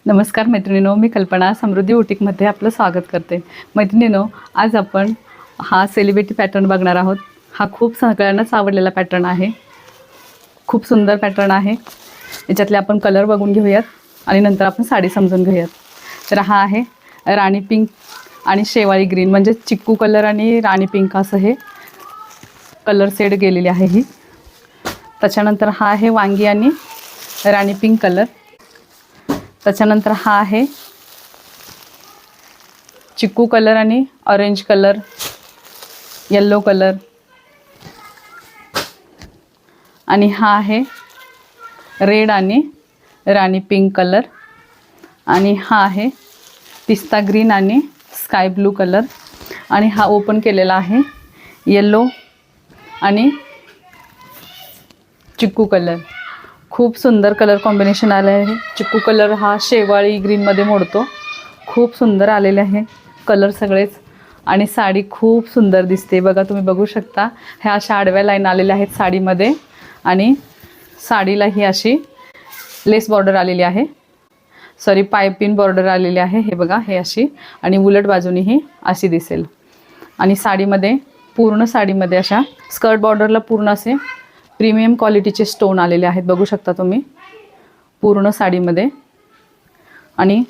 नमस्कार मैत्रिणींनो, मी कल्पना समृद्धी बुटीकमध्ये आपलं स्वागत करते। मैत्रिणींनो, आज आपण हा सेलिब्रिटी पॅटर्न बघणार आहोत। हा खूप सगळ्यांनाच आवडलेला पॅटर्न आहे। खूप सुंदर पॅटर्न आहे। याच्यातले आपण कलर बघून घेऊयात आणि नंतर आपण साडी समजून घेऊयात। तर हा आहे राणी पिंक आणि शेवाळी ग्रीन, म्हणजे चिक्कू कलर आणि राणी पिंक असं हे कलर सेट गेलेली आहे ही। त्याच्यानंतर हा आहे वांगी आणि राणी पिंक कलर। त्याच्यानंतर हा आहे चिक्कू कलर आणि ऑरेंज कलर, येलो कलर, आणि हा आहे रेड आणि राणी पिंक कलर, आणि हा आहे पिस्ता ग्रीन आणि स्काय ब्लू कलर, आणि हा ओपन केलेला आहे येलो आणि चिक्कू कलर। खूप सुंदर कलर कॉम्बिनेशन आले आहे। चिक्कू कलर हा शेवाळी ग्रीनमध्ये मोडतो। खूप सुंदर आलेले आहे कलर सगळेच, आणि साडी खूप सुंदर दिसते। बघा, तुम्ही बघू शकता ह्या अशा आडव्या लाईन आलेल्या आहेत साडीमध्ये, आणि साडीला ही अशी लेस बॉर्डर आलेली आहे, सॉरी पायपिन बॉर्डर आलेली आहे। हे बघा, हे अशी, आणि उलट बाजूनी ही अशी दिसेल। आणि साडीमध्ये पूर्ण साडीमध्ये अशा स्कर्ट बॉर्डरला पूर्ण असे प्रीमियम क्वालिटीचे स्टोन आलेले आहेत, बघू शकता तुम्ही पूर्ण साडीमध्ये। आणि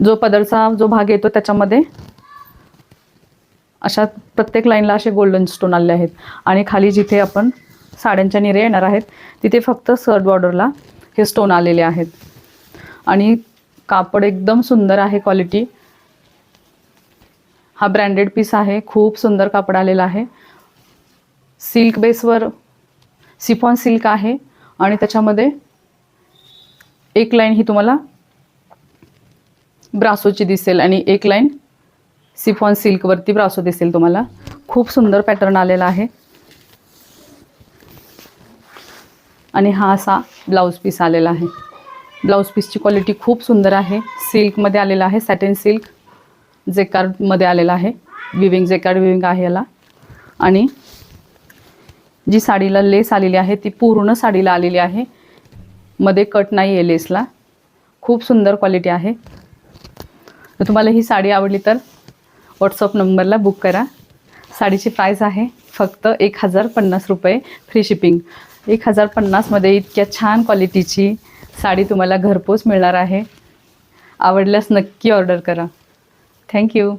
जो पदरचा जो भाग येतो त्याच्यामध्ये अशा प्रत्येक लाईनला असे गोल्डन स्टोन आलेले आहेत, आणि खाली जिथे आपण साड्यांच्या निऱ्या येणार आहेत तिथे फक्त स्कर्ट बॉर्डरला हे स्टोन आलेले आहेत। आणि कापड एकदम सुंदर आहे, क्वालिटी। हा ब्रँडेड पीस आहे, खूप सुंदर कापड आलेला आहे। सिल्क बेसवर सिफॉन सिल्क आहे, आणि त्याच्यामध्ये एक लाईन ही तुम्हाला ब्रासोची दिसेल आणि एक लाईन सिफॉन सिल्कवरती ब्रासो दिसेल तुम्हाला। खूप सुंदर पॅटर्न आलेला आहे। आणि हा असा ब्लाऊज पीस आलेला आहे। ब्लाऊज पीसची क्वालिटी खूप सुंदर आहे। सिल्कमध्ये आलेला आहे, सॅटिन सिल्क जेकार्डमध्ये आलेला आहे, विविंग जेकार्ड विविंग आहे याला। आणि जी साडीला लेस आलेली आहे ती पूर्ण साडीला आलेली आहे, मध्ये कट नाही आहे लेसला। खूप सुंदर क्वालिटी आहे। तर तुम्हाला ही साडी आवडली तर व्हॉट्सअप नंबरला बुक करा। साडीची प्राइस आहे फक्त 1050 रुपये, फ्री शिपिंग। 1050मध्ये इतक्या छान क्वालिटीची साडी तुम्हाला घरपोच मिळणार आहे। आवडल्यास नक्की ऑर्डर करा। थँक्यू।